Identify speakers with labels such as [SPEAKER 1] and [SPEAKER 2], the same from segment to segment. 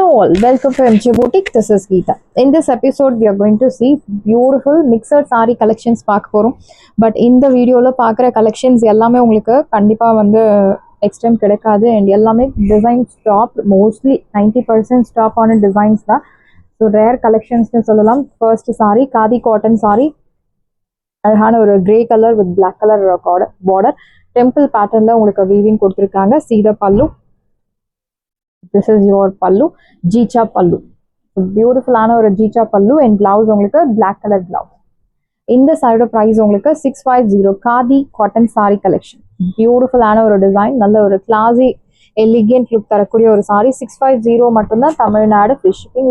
[SPEAKER 1] all, welcome to MJ Boutique. This is Geeta. In this episode, we are going to see beautiful mixed saree collections பார்க்க போறோம். But இந்த வீடியோல பார்க்குற collections எல்லாமே உங்களுக்கு கண்டிப்பா வந்து next time கிடைக்காது and எல்லாமே design stop, mostly 90% stop ஆன designs தான். So rare collections னு சொல்லலாம். First saree, khadi cotton saree. அழகான ஒரு grey color with black color border. Temple patternல உங்களுக்கு weaving கொடுத்திருக்காங்க. See the pallu. This is your pallu, jeecha pallu. So beautiful ana or jeecha pallu and blouse உங்களுக்கு black color blouse. இந்த side price உங்களுக்கு 650 khadi cotton saree collection. Beautiful ana ஒரு design, நல்ல ஒரு classy elegant look தரக்கூடிய ஒரு saree. 650 மட்டும் தான் Tamil Nadu free shipping.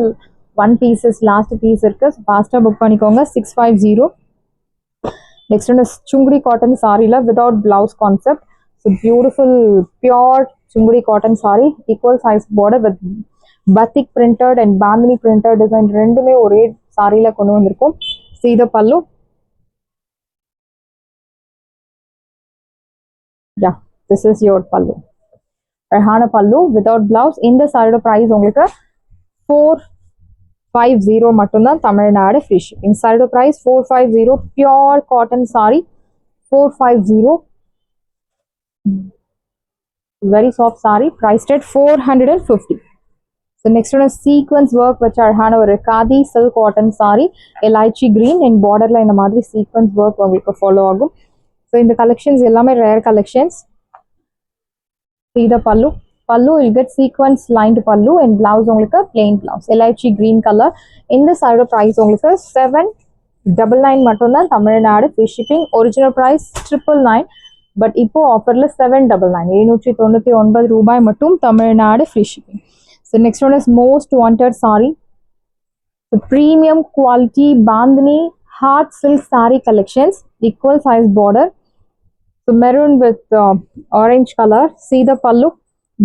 [SPEAKER 1] One pieces last piece இருக்கு. Faster book பண்ணிக்கோங்க 650. Next one is chungri cotton saree la without blouse concept. So beautiful pure chungri cotton saree, equal size border with batik printed and bandhani printed design ரெண்டுமே ஒரே சாரியில கொண்டு வந்திருக்கோம். See the pallu. Yeah, this is your pallu. அழகான pallu without blouse. இந்த சாரியோட price உங்களுக்கு 450 மட்டும்தான் Tamil Nadu free shipping. சாரியோட price 450 pure cotton saree 450. Very soft saree priced at 450. So next one is sequence work which are hana or khadi silk cotton saree elaichi green and border line madri sequence work உங்களுக்கு follow ஆகும். So இந்த collections எல்லாமே rare collections. See the pallu. Pallu will get sequence lined pallu and blouse உங்களுக்கு plain blouse elaichi green color. இந்த side price உங்களுக்கு 799 மட்டும்தான் Tamil Nadu free shipping. Original price 999. But இப்போ ஆஃபர்ல 799 799 ரூபாய் மட்டும் Tamil Nadu free shipping. So next one is most wanted saree. The premium quality bandhani heart silk saree collections, equal size border. So maroon with orange color. See the pallu.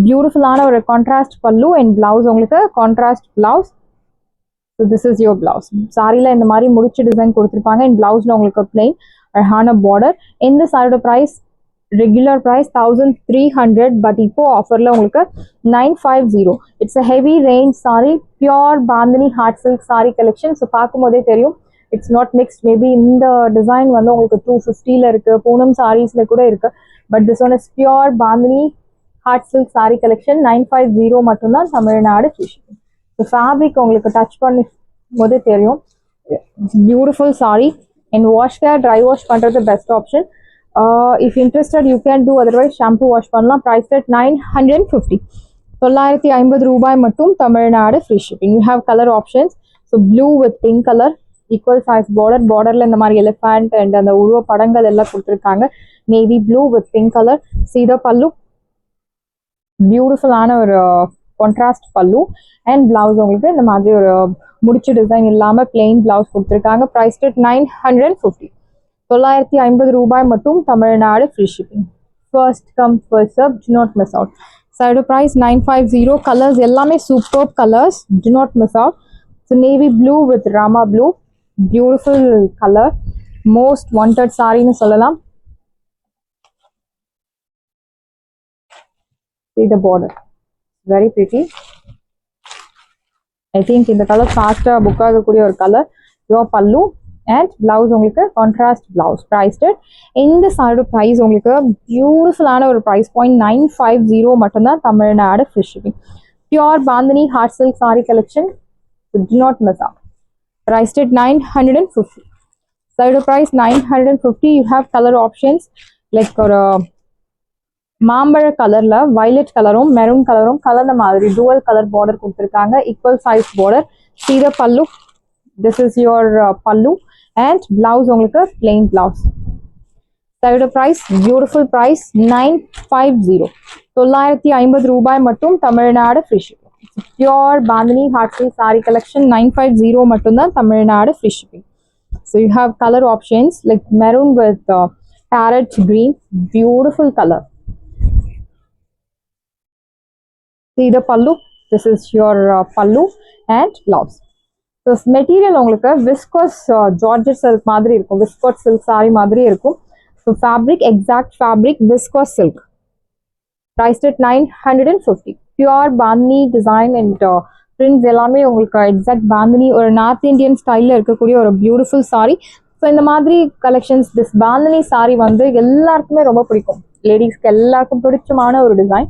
[SPEAKER 1] Beautiful ana or contrast pallu and blouse உங்களுக்கு contrast blouse. So this is your blouse. Saree la இந்த மாதிரி முடிச்சு design கொடுத்திருப்பாங்க and blouse-ல உங்களுக்கு plain அழகான border. இந்த saree price regular price 1300 but இப்போ ஆஃபர்ல உங்களுக்கு 950. It's a heavy range saree, pure bandhani heart silk saree collection. So பார்க்கும்போதே தெரியும் it's not mixed. Maybe இந்த டிசைன் வந்து உங்களுக்கு 250ல இருக்கு, பூனம் sareesல கூட இருக்கு. But this one is pure bandhani heart silk saree collection 950 மட்டும்தான் Tamil Nadu free shipping. So fabric உங்களுக்கு டச் பண்ணி போதே தெரியும் beautiful saree and wash care dry wash பண்றது best option. If interested you can do, otherwise shampoo wash பண்ணலாம். Priced at 950. 950 ரூபாய் மட்டும் Tamil Nadu free shipping. You have color options. So blue with pink color, equal size border. Borderல இந்த மாதிரி elephant and அந்த உருவ படங்கள் எல்லாம் கொடுத்திருக்காங்க. Navy blue with pink color. See the pallu. Beautiful ஆன ஒரு contrast pallu and blouse உங்களுக்கு இந்த மாதிரி ஒரு முடிச்சு டிசைன் இல்லாம plain blouse கொடுத்திருக்காங்க. Priced at 950. 950 ரூபாய் மட்டும் Tamil Nadu free shipping. First come first serve, do not miss out. Side price 950. Colors எல்லாமே superb colors, do not miss out. So navy blue with rama blue, beautiful color, most wanted saree னு சொல்லலாம். See the border, very pretty. I think இந்த color fast book ஆகக்கூடிய ஒரு color. Your pallu and blouse உங்களுக்கு contrast blouse priced at இந்த saree price உங்களுக்கு beautiful ஆன ஒரு price point 950 மட்டும்தான் Tamil Nadu free shipping. Pure bandhani heart silk saree collection, so do not miss out. Priced at 950. Saree price 950. You have color options like ஒரு மாம்பழ கலர்ல violet கலரும் maroon கலரும் கலந்த மாதிரி dual color border கொடுத்திருக்காங்க, equal size border. See the pallu. This is your pallu and blouse உங்களுக்கு plain blouse. Saree price beautiful price 950. 950 ரூபாய் மட்டும் Tamil Nadu free shipping. Pure bandhani heart silk saree collection 950 மட்டும்தான் Tamil Nadu free shipping. So you have color options like maroon with parrot green, beautiful color. See the pallu. This is your pallu and blouse. So material உங்களுக்கு viscose georgette silk மாதிரி இருக்கும், viscose silk sorry மாதிரி இருக்கும். So fabric exact fabric viscose silk. Priced at 950. Pure bandhani design and prints எல்லாமே உங்களுக்கு exact bandhani ஒரு north Indian ஸ்டைலில் இருக்கக்கூடிய ஒரு பியூட்டிஃபுல் saree. ஸோ இந்த மாதிரி கலெக்ஷன்ஸ் திஸ் பாந்தினி saree வந்து எல்லாருக்குமே ரொம்ப பிடிக்கும். லேடிஸ்க்கு எல்லாருக்கும் பிடிச்சமான ஒரு design.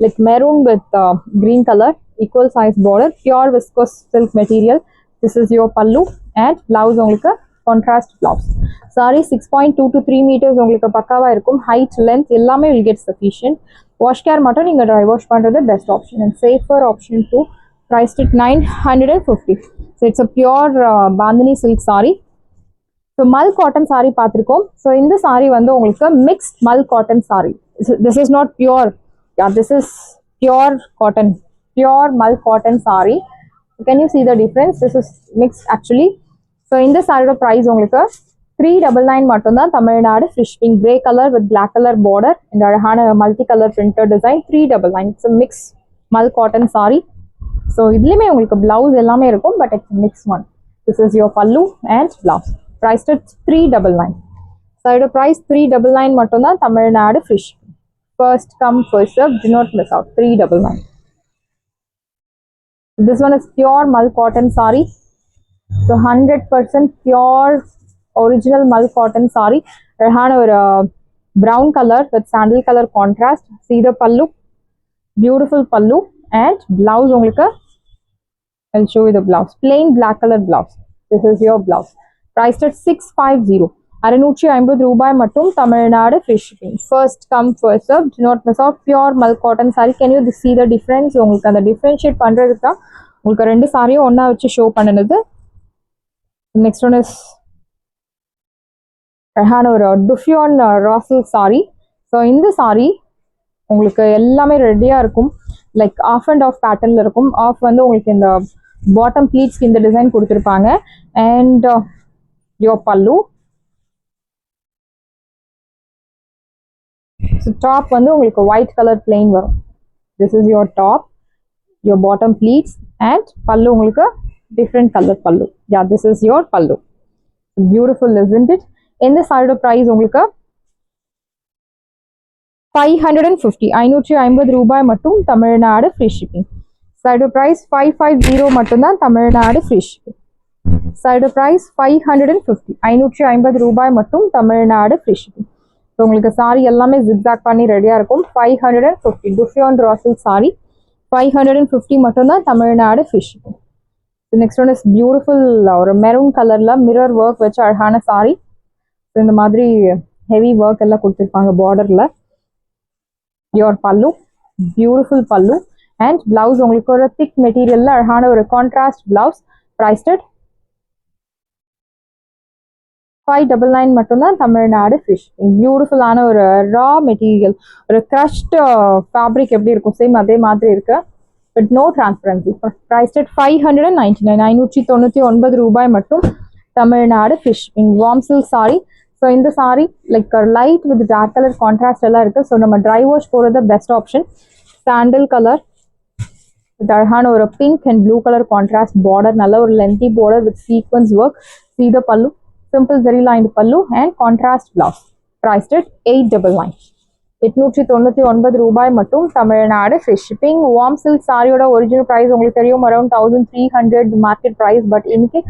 [SPEAKER 1] Like maroon with green color, equal size border, pure viscose silk material. This is your pallu and blouse உங்களுக்கு contrast blouse. Saree 6.2 to 3 meters உங்களுக்கு பக்காவா இருக்கும். Height, length எல்லாமே will get sufficient. Wash care மட்டும் நீங்க dry wash பண்றது best option and safer option too. Priced at 950. So it's a pure bandhani silk saree. So Mal cotton saree பார்த்திருக்கோம். So இந்த saree வந்து உங்களுக்கு mixed Mal cotton saree. This is not pure. Yeah, this is pure cotton. Pure mul cotton saree. Can you see the difference? This is mixed actually. So இந்த saree price உங்களுக்கு 399 மட்டும்தான். Tamil Nadu fish pink grey colour with black colour border இந்த அழகான multi colour printed design 399. It's mix mul cotton saree. So இதுலேயுமே உங்களுக்கு blouse எல்லாமே இருக்கும் but it's mix one. This is your pallu and blouse. Priced at 399. So இதோட price 399 மட்டும்தான். Tamil Nadu fish first come first serve. Do not miss out. 399. This one is pure mul cotton saree. So 100% pure original Mal cotton saree. அழகான ஒரு brown color with sandal color contrast. See the pallu. Beautiful pallu. And blouse உங்களுக்கு I'll show you the blouse. Plain black color blouse. This is your blouse. Priced at 650. 650 ரூபாய் மட்டும். Tamil Nadu free shipping. First come first serve. Do not miss out. Pure Mal cotton saree. Can you see the difference? உங்களுக்கு அந்த differentiate பண்றதுக்கு தான் உங்களுக்கு ரெண்டு சாரியும் ஒன்னா வச்சு ஷோ பண்ணினது. நெக்ஸ்ட் ஒன் இஸ் அழகான ஒரு டுஃபியான் ராசில் saree. ஸோ இந்த saree உங்களுக்கு எல்லாமே ரெடியாக இருக்கும். லைக் ஆஃப் அண்ட் ஆஃப் பேட்டர்னில் இருக்கும். ஆஃப் வந்து உங்களுக்கு இந்த பாட்டம் ப்ளீட்ஸ்க்கு இந்த டிசைன் கொடுத்துருப்பாங்க. And your pallu. So top வந்து உங்களுக்கு ஒயிட் கலர் பிளெயின் வரும். This is your top, your bottom pleats and pallu உங்களுக்கு different colour pallu. Yeah, this is your pallu. Beautiful isn't it? எந்த சாரியோட ப்ரைஸ் உங்களுக்கு 550. 550 ரூபாய் மட்டும். Tamil Nadu free shipping. Side price 550 மட்டும்தான். Tamil Nadu free shipping. Side price 550. 550 ரூபாய் மட்டும். Tamil Nadu free shipping. ஸோ உங்களுக்கு சாரி எல்லாமே ஜிக்ஸாக் பண்ணி ரெடியாக இருக்கும். 550 டுஃபியான் ராசில் சாரி 550 மட்டும்தான். Tamil Nadu free shipping. Next one is beautiful ஒரு மெரூன் கலரில் மிரர் ஒர்க் வச்சு அழகான சாரி. இந்த மாதிரி ஹெவி ஒர்க் எல்லாம் கொடுத்துருப்பாங்க பார்டரில். யோர் பல்லு, பியூட்டிஃபுல் பல்லு அண்ட் பிளவுஸ் உங்களுக்கு ஒரு திக் மெட்டீரியல்ல அழகான ஒரு கான்ட்ராஸ்ட் பிளவுஸ். பிரைஸ்ட் 599 மட்டும்தான். தமிழ்நாடு ஃபிஷ். பியூட்டிஃபுல்லான ஒரு ரா மெட்டீரியல், ஒரு கிரஷ்ட் ஃபேப்ரிக் எப்படி இருக்கும் சேம் அதே மாதிரி இருக்கு. But no transparency. பிரைஸ்ட் 599. 599 ரூபாய் மட்டும். Tamil Nadu fish. Warm silk sari. So இந்த sari like light with dark colour contrast எல்லாம் இருக்குது. ஸோ நம்ம ட்ரை வாஷ் போகிறது best option. Sandal colour with அழகான ஒரு pink and blue colour contrast border. நல்ல ஒரு lengthy border with sequins work. See the pallu. Simple zari lined pallu and contrast blouse. Priced at 899. 899 ரூபாய் மட்டும். Tamil Nadu free shipping. Warm silk சாரியோட original price உங்களுக்கு தெரியும் around 1300 market price. But இன்னைக்கு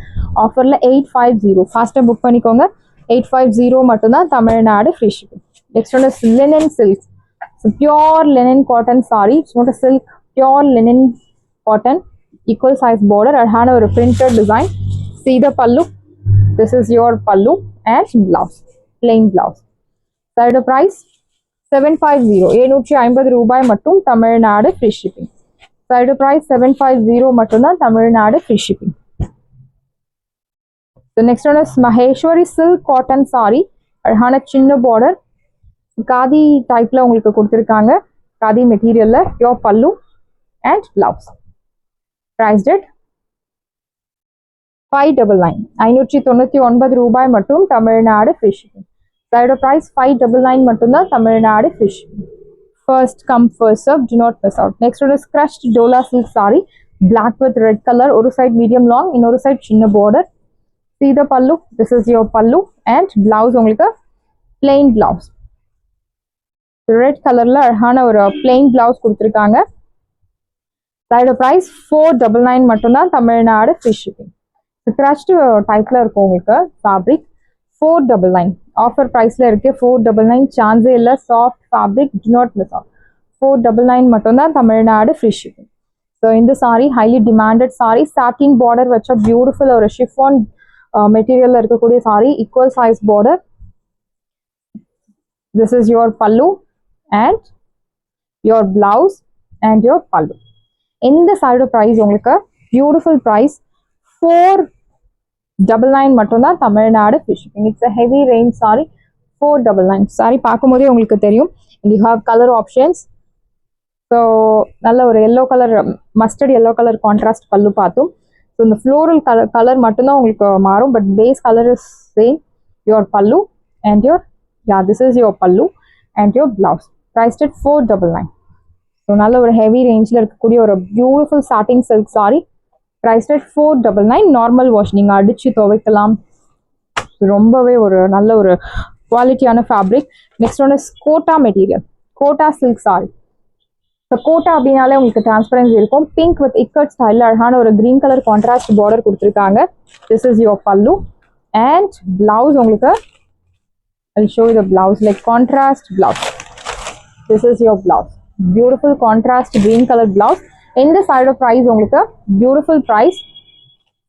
[SPEAKER 1] ஆஃபரில் 850. ஃபாஸ்ட்டாக புக் பண்ணிக்கோங்க. 850 மட்டும்தான். Tamil Nadu free shipping. Next one is linen silk. Pure linen cotton sorry. It's not a silk, pure linen cotton. Equal size border. அழகான ஒரு printed design. See the pallu. This is your pallu and blouse. Plain blouse. Side price 750. 750 ரூபாய் மட்டும். Tamil Nadu free shipping. Side price 750 மட்டும்தான். Tamil Nadu free shipping. The next one is Maheshwari silk cotton saree. அழகான சின்ன border. Khadi டைப்ல உங்களுக்கு கொடுத்துருக்காங்க. Khadi மெட்டீரியல்ல your pallu and blouse. Priced at 599. 599 ரூபாய் மட்டும். Tamil Nadu free shipping. Side price 599 மட்டும்தான். Tamil Nadu free shipping. First come first serve. Do not miss out. Next one is crushed Dola silk sari. Black with red colour. ஒரு side medium long, இன்னொரு side சின்ன border. See the pallu. This is your pallu and blouse உங்களுக்கு plain blouse. Red கலர்ல அழகான ஒரு plain blouse கொடுத்துருக்காங்க. இதோட price 499 மட்டும்தான், தமிழ்நாடு free shipping. crushed typeல இருக்கும் உங்களுக்கு fabric 499 offer priceல இருக்கு. 499 சான்ஸே இல்ல. soft fabric, do not miss out. 499 மட்டும்தான், தமிழ்நாடு free shipping. So இந்த saree highly demanded saree, satin border வச்ச beautiful ஒரு chiffon materialல இருக்கக்கூடிய saree, equal size border. This is your pallu and your blouse and your pallu. இந்த saree price உங்களுக்கு beautiful price 499 மட்டும்தான், Tamil Nadu free shipping. It's a heavy range saree. 499 saree பார்க்கும்போதே உங்களுக்கு தெரியும். and you have color options. So நல்ல ஒரு yellow color, mustard yellow color contrast pallu பார்த்தோம். So இந்த floral color மட்டும்தான் உங்களுக்கு மாறும், but base color is same. Your pallu and your, yeah, this is your pallu and your blouse. Priced at 499. So நல்ல ஒரு heavy rangeல இருக்கக்கூடிய ஒரு beautiful satin silk saree. Priced at 499. normal wash, நீங்க அடிச்சு துவைக்கலாம். ரொம்பவே ஒரு நல்ல ஒரு குவாலிட்டியான fabric. Next one is kota material, kota silk saree. So kota அப்படினாலே உங்களுக்கு transparency இருக்கும். pink with ikat style அழகான ஒரு green color contrast border கொடுத்திருக்காங்க. This is your pallu and blouse உங்களுக்கு, I'll show you the blouse, like contrast blouse. This is your blouse, beautiful contrast green color blouse. இந்த side price உங்களுக்கு beautiful price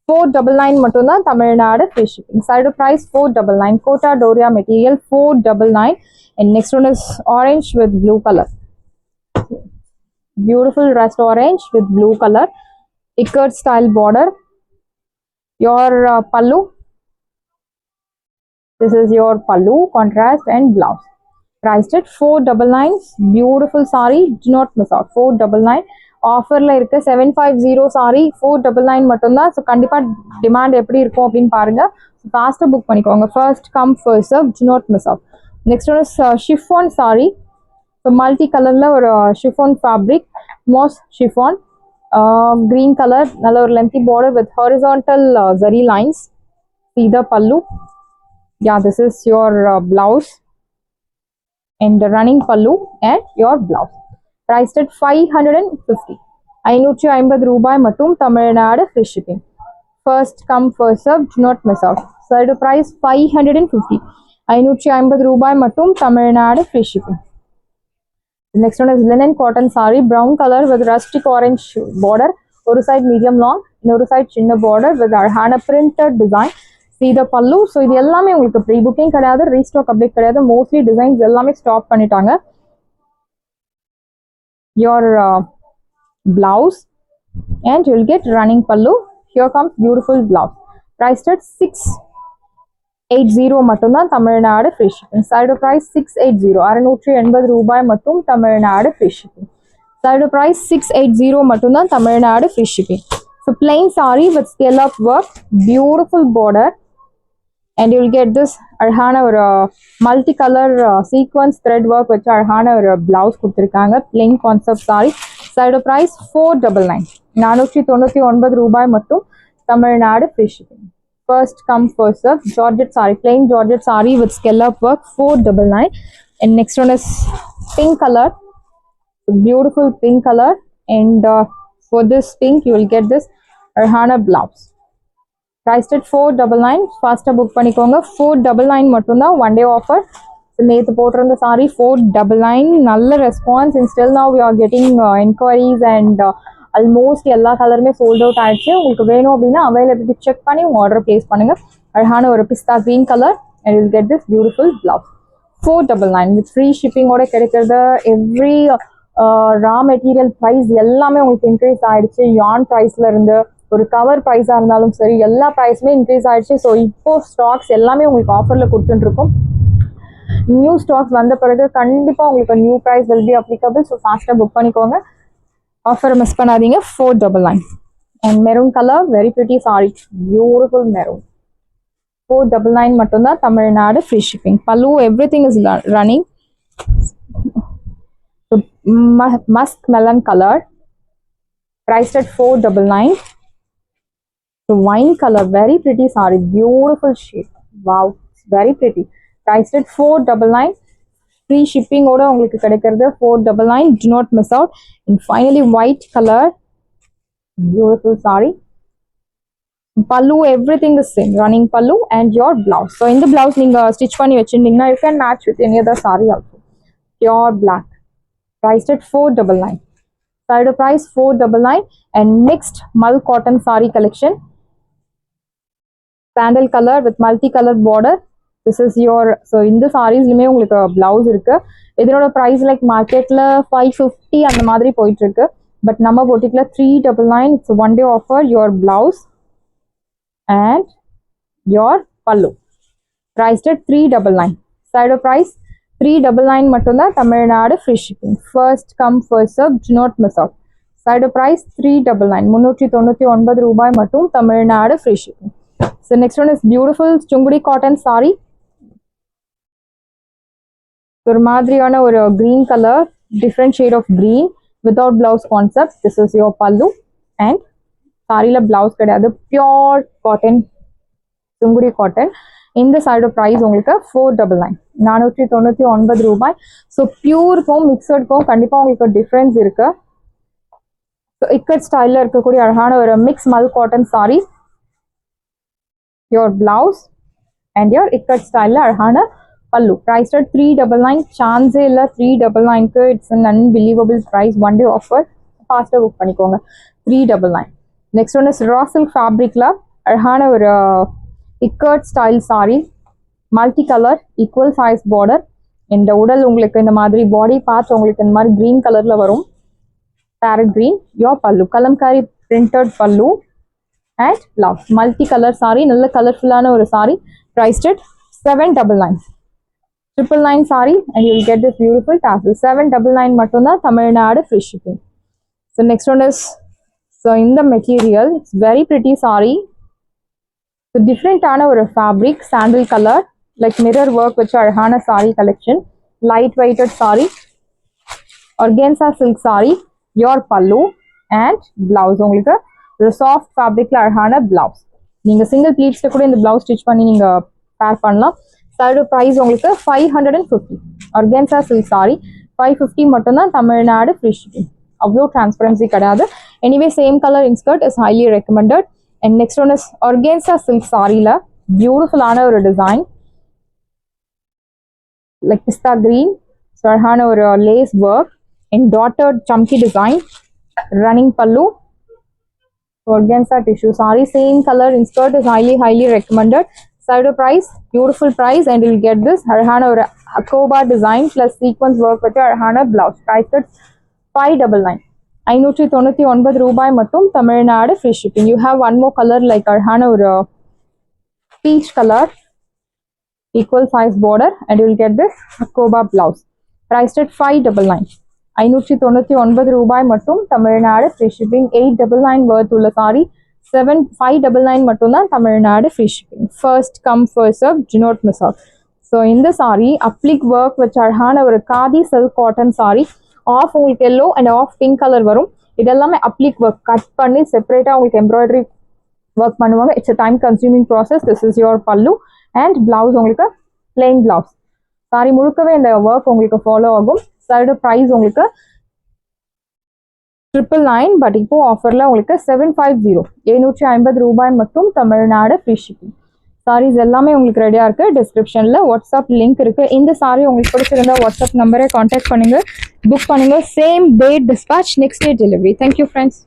[SPEAKER 1] 499 மட்டும்தான், Tamil Nadu free shipping. Side price 499. kota doria material 499. and next one is orange with blue color, beautiful rust orange with blue color, ikat style border. Your pallu, this is your pallu, contrast and blouse. Priced at 499. beautiful saree, do not miss out. 499 ஆஃபர்ல இருக்கு. 750 saree 499 மட்டும்தான். So கண்டிப்பா demand எப்படி இருக்கும் அப்படின்னு பாருங்க. ஃபாஸ்டா book பண்ணிக்கோங்க. First come first serve, do not miss out. Next one is chiffon saree. So multi கலர்ல ஒரு chiffon fabric, moss chiffon, green color, நல்ல ஒரு lengthy border with horizontal zari lines. See the pallu. Yeah, this is your blouse and the running pallu and your blouse. Priced at 550. 550 ரூபாய் மட்டும், Tamil Nadu free shipping. First come first serve, do not miss out. Side price 550. 550 ரூபாய் மட்டும், Tamil Nadu free shipping. The next one is linen cotton saree, brown color with rustic orange border. ஒரு side medium long, இன்னொரு side சின்ன border with அழகான printed design. See the pallu. So இது எல்லாமே உங்களுக்கு pre booking கிடையாது, ரீஸ்டாக் அப்டேட் கிடையாது. Mostly designs எல்லாமே ஸ்டாப் பண்ணிட்டாங்க. Your blouse and you will get running pallu. Here comes beautiful blouse. Priced at 680 மட்டும்தான், Tamil Nadu free shipping. Side price 680. 680 ரூபாய் மட்டும், Tamil Nadu free shipping. Side price 680 மட்டும்தான், Tamil Nadu free shipping. So plain saree with scallop work, beautiful border, and you will get this அழகான ஒரு multi colour sequins thread work வச்சு அழகான ஒரு blouse கொடுத்துருக்காங்க. Plain concept sari. Side price 499. 499 ரூபாய் மட்டும், Tamil Nadu free shipping. First come first serve. Georgette sari, plain georgette sari with scallop work 499. and next one is pink color, beautiful pink color, and for this pink you will get this அழகான blouse. Priced at 499. ஃபாஸ்ட்டாக book பண்ணிக்கோங்க. 499 மட்டும்தான், one day offer. நேற்று போட்டிருந்த சாரி 499. நல்ல response. And still now we are getting enquiries and almost எல்லா கலருமே sold out ஆயிடுச்சு. உங்களுக்கு வேணும் அப்படின்னா அவைலபிலிட்டி செக் பண்ணி உங்கள் ஆர்டர் பிளேஸ் பண்ணுங்க. அழகான ஒரு பிஸ்தா green colour and you will get this beautiful blouse. 499 with free shipping-ஓட கிடைக்கிறது. எவ்ரி ரா மெட்டீரியல் ப்ரைஸ் எல்லாமே உங்களுக்கு இன்க்ரீஸ் ஆயிடுச்சு. யான் ப்ரைஸ்ல இருந்து ஒரு கவர் ப்ரைஸாக இருந்தாலும் சரி, எல்லா ப்ரைஸுமே இன்க்ரீஸ் ஆயிடுச்சு. ஸோ இப்போ ஸ்டாக்ஸ் எல்லாமே உங்களுக்கு ஆஃபரில் கொடுத்துட்டுருக்கோம். நியூ ஸ்டாக்ஸ் வந்த பிறகு கண்டிப்பாக உங்களுக்கு new price will be applicable. So ஃபாஸ்ட்டாக புக் பண்ணிக்கோங்க. ஆஃபரை மிஸ் பண்ணாதீங்க. 499. And maroon colour, very pretty sari, beautiful maroon. 499 மட்டும்தான், தமிழ்நாடு free shipping. பல்லு everything is running. So, musk melon color, priced at 499. So wine color, very pretty saree, beautiful shade. Wow, it's very pretty. Priced at 499. Free shipping oda ungalku kedikkiradhu 499. Do not miss out. And finally white color, Beautiful saree. Pallu, everything is same. Running pallu and your blouse. So in the blouse, you stitch panni vechindinga, you can match with any other saree also. Pure black. Priced at 499. Side price 499 and mixed mull cotton saree collection. Sandal color with multicolored border. This is your, so in the sarees lume ungalku blouse irukku. Idinoda price like market la 550 and madri poitu irukku, but நம்ம boutique 399. It's a one day offer. Your blouse and your pallu priced at 399. Side price 399 மட்டும் தான். Tamil Nadu free shipping. First come first serve, do not miss out. Side price 399, 399 ரூபாய் மட்டும். Tamil Nadu free shipping. So next one is beautiful chungudi cotton saree. ஒரு மாதிரியான ஒரு green color, different shade of green without blouse concept. This is your pallu and saree la blouse கிடையாது. Pure cotton, chungudi cotton. இந்த side price உங்களுக்கு 499, 499 ரூபாய். So பியூருக்கும் மிக்சடுக்கும் கண்டிப்பாக உங்களுக்கு difference இருக்கு. ஸோ இக்கட் ஸ்டைலில் இருக்கக்கூடிய அழகான ஒரு mix mul cotton sari. Your blouse and your ikat ஸ்டைலில் அழகான பல்லு. ப்ரைஸ் 399. சான்ஸே இல்லை 399க்கு. It's an unbelievable price. One day offer. ஃபாஸ்ட்டாக புக் பண்ணிக்கோங்க. 399. Next one is raw silk ஃபேப்ரிக்ல அழகான ஒரு ikat style sari. Multi colour equal size border. இந்த உடல் உங்களுக்கு இந்த மாதிரி பாடி பார்ட்ஸ் உங்களுக்கு இந்த மாதிரி கிரீன் கலர்ல வரும். Farad green. Your pallu Kalamkari printed pallu and blouse. Multi colour sari, நல்ல கலர்ஃபுல்லான ஒரு சாரி. Priced at 799. 999 sari and you will get this beautiful tassel. 799 மட்டும்தான். Tamil Nadu free shipping. So next one is, so இந்த material it's very pretty sari. So different ஆன ஒரு fabric, sandal color, like mirror work வச்சு அழகான saree collection. Light weighted saree, organza silk saree, your pallu and blouse. உங்களுக்கு ஒரு soft fabricல அழகான blouse. நீங்க single pleatsல கூட இந்த blouse stitch பண்ணி நீங்க pair பண்ணலாம். சைடு price உங்களுக்கு 550. organza silk saree 550 மட்டும்தான். Tamil Nadu free shipping. அவ்வளோ transparency கிடையாது. Anyway, same color insert is highly recommended. And next one is organza silk saree la beautiful ana or design like pista green. So arhana or lace work in dotted chunky design. Running pallu. Organza tissue saree, same color in skirt is highly recommended. Side price, beautiful price, and you will get this arhana or akoba design plus sequence work with arhana blouse. Price at 599. 599 ரூபாய் மட்டும். Tamil Nadu free shipping. You have one more colour like அழகான ஒரு peach colour, equal size border and you will get this அக்கோபா blouse. Priced at 599. 599 ரூபாய் மட்டும். Tamil Nadu free shipping. 899 வர்த் உள்ள சாரி. 599 மட்டும்தான். Tamil Nadu free shipping. First come first serve, do not miss out. So இந்த sari applique work வச்சு அழகான ஒரு khadi silk cotton sari. Half உங்களுக்கு yellow and half pink colour வரும். இதெல்லாமே அப்ளிக் ஒர்க். கட் பண்ணி செப்பரேட்டாக உங்களுக்கு எம்ப்ராய்டரி ஒர்க் பண்ணுவாங்க. It's a time consuming process. This is your pallu and blouse உங்களுக்கு பிளெயின் பிளவுஸ். சாரி முழுக்கவே இந்த ஒர்க் உங்களுக்கு ஃபாலோ ஆகும். சைடு ப்ரைஸ் உங்களுக்கு 999, பட் இப்போ ஆஃபரில் உங்களுக்கு 750, 750 ரூபாய் மட்டும். Tamil Nadu free shipping. சாரீஸ் எல்லாமே உங்களுக்கு ரெடியாக இருக்குது. டிஸ்கிரிப்ஷனில் வாட்ஸ்அப் லிங்க் இருக்குது. இந்த சாரி உங்களுக்கு பிடிச்சிருந்தா வாட்ஸ்அப் நம்பரை காண்டாக்ட் பண்ணுங்கள், புக் பண்ணுங்கள். Same day dispatch, next day delivery. Thank you friends.